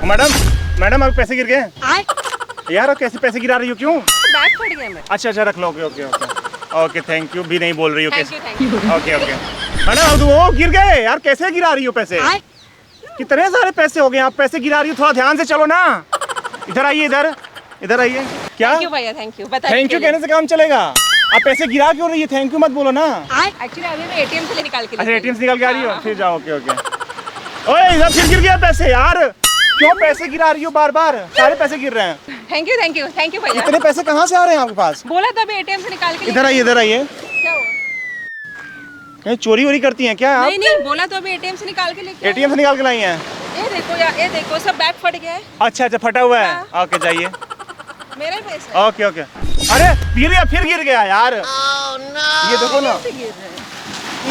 Madam madam अभी पैसे गिर गए यार। कैसे पैसे गिरा रही हो, क्यों? बैग फट गया मेरा। अच्छा रख लो। Okay okay okay okay thank you भी नहीं बोल रही हो कैसे। Thank you. Okay okay madam अब वो गिर गए यार, कैसे गिरा रही हो पैसे? कितने सारे पैसे हो गए, आप पैसे गिरा रही हो, थोड़ा ध्यान से चलो ना। इधर आइए, इधर आइए। क्या थैंक यू भैया, थैंक यू। थैंक यू कहने से काम चलेगा? आप पैसे गिरा क्यों रही है? थैंक यू मत बोलो ना। एक्चुअली अभी मैं एटीएम से निकाल के अच्छा एटीएम से निकाल के आ रही हो, हाँ। फिर जाओ। Okay okay. ओए इधर फिर गिर गया पैसे यार, क्यों पैसे गिरा रही हो बार बार? सारे पैसे गिर रहे हैं। थैंक यू भैया। इतने पैसे कहाँ से आ रहे हैं आपके पास? बोला तो अभी एटीएम से निकाल के। इधर आइए। क्या हुआ? कहीं चोरी वोरी करती हैं क्या आप? नहीं बोला तो अभी एटीएम से निकाल के लेके। एटीएम से निकाल के लाई हैं? ये देखो यार, ये देखो सब बैग फट गया है। अच्छा फटा हुआ है। हाँ। ओके जाइए। मेरा ही पैसा। ओके अरे फिर गिर गया यार। ये देखो ना, कैसे गिर रहा है?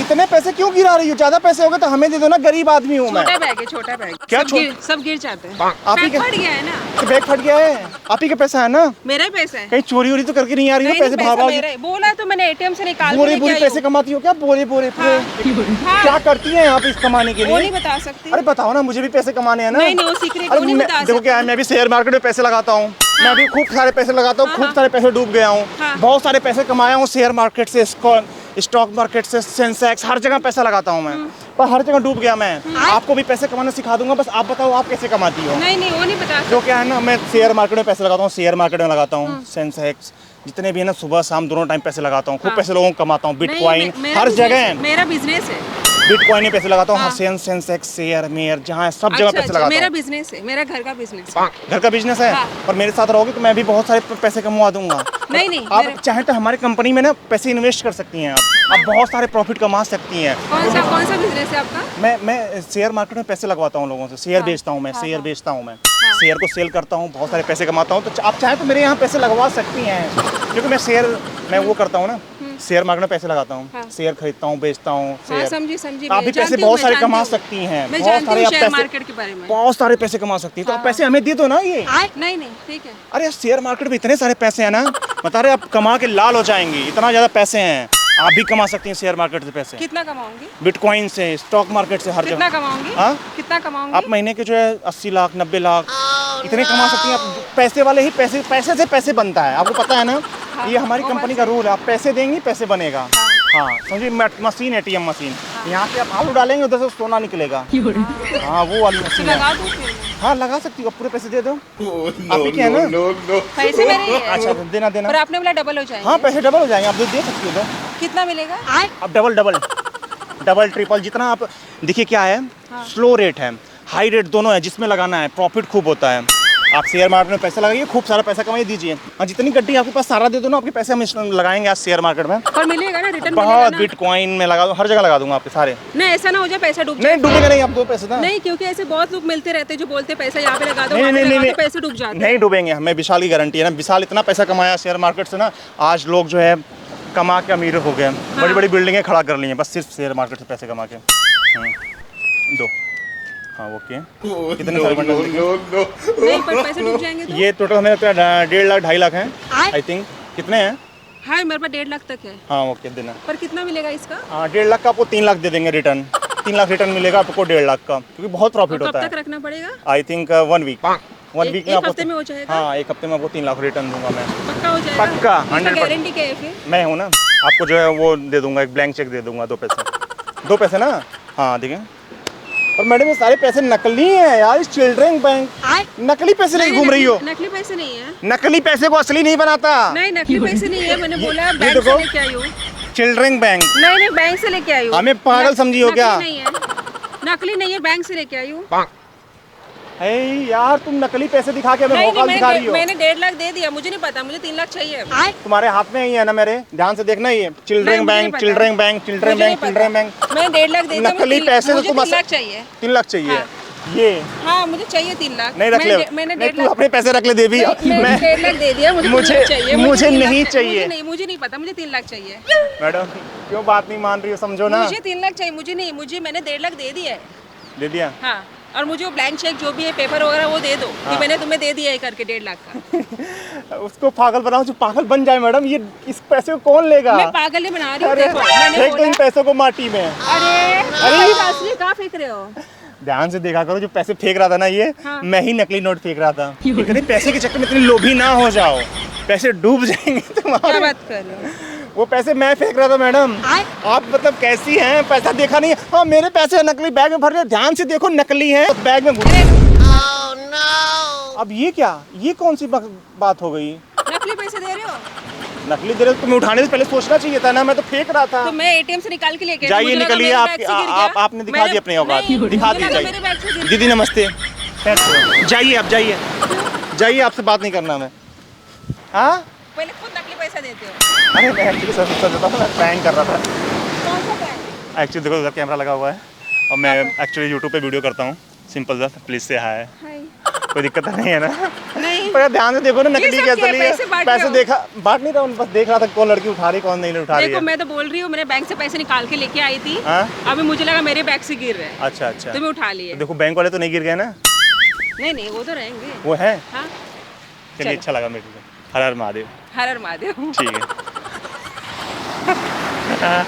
इतने पैसे क्यों गिरा रही हो? ज्यादा पैसे हो गए तो हमें दे दो ना, गरीब आदमी हूँ मैं। छोटा बैग। क्या सब गिर जाते हैं। आप ही बैग के फट गया है ना। तो बैग फट गया है, आप ही का पैसा है ना? मेरा ही पैसा है। कहीं चोरी वोरी तो करके नहीं आ रही हो? पैसे भाग मेरा है। बोला तो मैंने एटीएम से निकाल के बोरे लेके आई पैसे हूँ। कमाती हो क्या? बोरे पूरे हाँ। क्या करती हैं आप इस कमाने के वो लिए? नहीं बता सकती। अरे बताओ ना, मुझे भी पैसे कमाने हैं ना। नहीं वो सीक्रेट अरे वो नहीं बता देखो क्या है, मैं भी शेयर मार्केट में पैसे लगाता हूँ। मैं भी खूब सारे पैसे लगाता हूँ, खूब सारे पैसे डूब गया हूँ। बहुत सारे पैसे कमाया हूँ शेयर मार्केट से, स्टॉक मार्केट से, सेंसेक्स, हर जगह पैसा लगाता हूँ मैं, पर हर जगह डूब गया मैं। आपको भी पैसे कमाना सिखा दूंगा, बस आप बताओ आप कैसे कमाती हो? नहीं वो नहीं बता जो क्या है ना, मैं शेयर मार्केट में पैसे लगाता हूँ, शेयर मार्केट में लगाता हूँ, सेंसेक्स जितने भी है ना, सुबह शाम दोनों टाइम पैसे लगाता हूँ, खूब पैसे लोगों को कमाता हूँ। बिटकॉइन हर जगह, मेरा बिजनेस है। बिटकॉइन में पैसे लगाता हूँ, हर सेंसेक्स, शेयर मेयर जहाँ सब जगह पैसे लगाता हूँ। मेरा बिजनेस है, मेरा घर का बिजनेस है। घर का बिजनेस है। और मेरे साथ रहोगे तो मैं भी बहुत सारे पैसे कमवा दूंगा। नहीं आप चाहे तो हमारी कंपनी में ना पैसे इन्वेस्ट कर सकती हैं आप बहुत सारे प्रॉफिट कमा सकती हैं। कौन सा बिजनेस है आपका? मैं शेयर मार्केट में पैसे लगवाता हूँ लोगों से, शेयर बेचता हूँ मैं, शेयर बेचता हूँ मैं, शेयर को सेल करता हूँ, बहुत सारे पैसे कमाता हूँ। तो आप चाहे तो मेरे यहाँ पैसे लगवा सकती हैं, क्योंकि मैं वो करता हूँ ना, शेयर मार्केट में पैसे लगाता हूँ, शेयर खरीदता हूँ, बेचता हूँ शेयर। समझी। आप भी पैसे बहुत सारे कमा सकती हैं, बहुत सारे आप पैसे, बहुत सारे पैसे कमा सकती हैं। तो आप पैसे हमें दे दो ना। ये नहीं ठीक है। अरे शेयर मार्केट में इतने सारे पैसे हैं ना, बता रहे आप कमा के लाल हो जाएंगी, इतना ज्यादा पैसे हैं। आप भी कमा सकती हैं शेयर मार्केट से पैसे। कितना कमाऊंगी? बिटकॉइन से, स्टॉक मार्केट से, हर जगह। कितना कमाऊंगी? हाँ कितना कमाऊंगी? आप महीने के जो है 80 लाख 90 लाख इतने कमा सकती हैं आप। पैसे वाले ही पैसे से पैसे बनता है, आपको पता है ना। ये हमारी कंपनी का रूल है, आप पैसे देंगी पैसे बनेगा। हाँ समझिए, मशीन, एटीएम मशीन। यहाँ पे आप आलू डालेंगे, उधर से सोना निकलेगा। हाँ वो वाली मशीन है। लगा दूं फिर? हाँ लगा सकती हो, पूरे पैसे दे दो। आप ही क्या है ना, पैसे मेरे। अच्छा देना और आपने बोला डबल हो जाएंगे। हाँ पैसे डबल हो जाएंगे, आप दे सकती हो। कितना मिलेगा? अब डबल ट्रिपल जितना आप देखिए क्या है। स्लो रेट है, हाई रेट दोनों है, जिसमें लगाना है प्रॉफिट खूब होता है। आप शेयर मार्केट में पैसा लगाइए, खूब सारा पैसा कमाइए, दीजिए। हाँ जितनी गड्डी आपके पास सारा दे दो ना, आपके पैसे हम लगाएंगे आज शेयर मार्केट में। और मिलेगा ना रिटर्न? बहुत बिटकॉइन में लगा दूँ, हर जगह लगा दूंगा आपके सारे। नहीं ऐसा ना हो जाए पैसा डूब नहीं डूबेगा नहीं, आप दो पैसे ना। नहीं क्योंकि ऐसे बहुत लोग मिलते रहते हैं जो बोलते पैसा यहाँ पे लगा दो, नहीं पैसे डूब जाते हैं। नहीं डूबेंगे, हमें विशाल की गारंटी है ना। विशाल इतना पैसा कमाया शेयर मार्केट से ना, आज लोग जो है कमा के अमीर हो गए। बड़ी बड़ी बिल्डिंगें खड़ा कर ली हैं, बस सिर्फ शेयर मार्केट से पैसे कमा के। दो हाँ ओके। कितने सारे बंडल? नहीं पर पैसे डूब जाएंगे तो? ये टोटल हमें 1.5 लाख 2.5 लाख हैं आई थिंक। कितने हैं? हाँ मेरे पास 1.5 लाख तक है। हाँ ओके देना। पर कितना मिलेगा इसका? हाँ 1.5 लाख का आपको 3 लाख दे देंगे रिटर्न। 3 लाख रिटर्न मिलेगा आपको 1.5 लाख का, क्योंकि बहुत प्रॉफिट होता है। कब तक रखना पड़ेगा? आई थिंक 1 वीक में एक हफ्ते में हो जाएगा? हाँ 1 हफ्ते में आपको 3 लाख रिटर्न दूंगा मैं। पक्का हो जाएगा? पक्का 100%। गारंटी क्या है फिर? मैं हूँ ना, आपको जो है वो दे दूंगा, एक ब्लैंक चेक दे दूंगा। 2 पैसे ना। हाँ देखिए। और मैडम ये सारे पैसे नकली हैं यार, इस चिल्ड्रन बैंक नकली पैसे लेके घूम रही हो। नकली पैसे नहीं है। नकली पैसे को असली नहीं बनाता। नहीं नकली पैसे नहीं है, मैंने बोला बैंक से लेके आई हूँ। Children bank. नहीं बैंक से लेके आई हूँ। हमें पागल समझी हो क्या? नकली नहीं है, बैंक से लेके आई हूँ। यार तुम नकली पैसे दिखा के हमें भौकाल दिखा रही हो। मैंने 1.5 लाख दे दिया, मुझे नहीं पता, मुझे 3 लाख चाहिए। तुम्हारे हाथ में ही है ना, मेरे ध्यान से देखना। ये children bank, children bank, children bank, children bank. मैं 1.5 लाख दे दिया, नकली पैसे तो तुम 3 लाख चाहिए। 3 लाख चाहिए ये? हाँ मुझे चाहिए 3 लाख। नहीं रख ले, मैंने नहीं तू अपने पैसे रख ले देवी। मैं 1.5 लाख दे दिया, मुझे नहीं चाहिए। मुझे नहीं पता, मुझे 3 लाख चाहिए। मैडम क्यों बात नहीं मान रही हो, समझो ना। मुझे 3 लाख चाहिए, मुझे मैंने 1.5 लाख दे दिया है। दे दिया? हाँ और मुझे वो ब्लैंक चेक जो भी है पेपर वगैरह वो दे दो कि मैंने तुम्हें दे दिया है करके 1.5 लाख का। उसको पागल बनाओ जो पागल बन जाए। मैडम ये इस पैसे को कौन लेगा? मैं पागल नहीं बना रही हूँ, देखो मैंने फेंक दो इन पैसों को माटी में। अरे असली कहाँ फेंक रहे हो? ध्यान से देखा करो, जो पैसे फेंक रहा था ना ये, हाँ। मैं ही नकली नोट फेंक रहा था। इतने पैसे के चक्कर में इतने लोभी ना हो जाओ, पैसे डूब जाएंगे क्या तुम्हारे। बात कर रहे हो? वो पैसे मैं फेंक रहा था मैडम। आप मतलब कैसी हैं, पैसा देखा नहीं? हाँ मेरे पैसे नकली बैग में भर रहे, ध्यान से देखो नकली हैं, बैग में अरे अब ये क्या, ये कौन सी बात हो गई? नकली पैसे दे रहे हो? नकली दे रहे हो, तुम्हें उठाने से पहले सोचना चाहिए था ना, मैं तो फेंक रहा था। तो मैं एटीएम से निकाल के लेके आई, जाइए मुझे लगा निकलिए, मेरे आप बैग से गिर गया। आपने दिखा दी अपनी औकात, नहीं, दिखा मुझे दी। लगा मेरे बैग से गिर जाइए गया। दीदी नमस्ते, जाइए आप जाइए, जाइए, आपसे बात नहीं करना मैं। हाँ पहले खुद नकली पैसा देते हो। अरे मैं एक्चुअली सच देता हूँ, मैं प्रैंक कर रहा था कौन सा बैंक? एक्चुअली। देखो उधर कैमरा लगा हुआ है और मैं एक्चुअली यूट्यूब पे वीडियो करता हूँ, सिंपल सा, प्लीज से हाय। कोई दिक्कत नहीं है ना? नहीं। पर ध्यान से देखो ना नकली सब क्या क्या चली है? है। पैसे बांट पैसे रहे हो? देखा, बांट नहीं रहा हूँ, बस देख रहा था कौन लड़की उठा रही कौन नहीं उठा रही देखो है। मैं तो बोल रही हूँ, मेरे बैंक से पैसे निकाल के लेके आई थी। हाँ? अभी मुझे लगा मेरे बैग से गिर रहे हैं, अच्छा अच्छा, तो मैं उठा लिए। तो देखो बैंक वाले तो नहीं गिर गए ना? नहीं नहीं, वो तो रहेंगे। वो है। हाँ, चलिए चलो। अच्छा लगा मेरे को, हर हर महादेव। हर हर महादेव। ठीक है।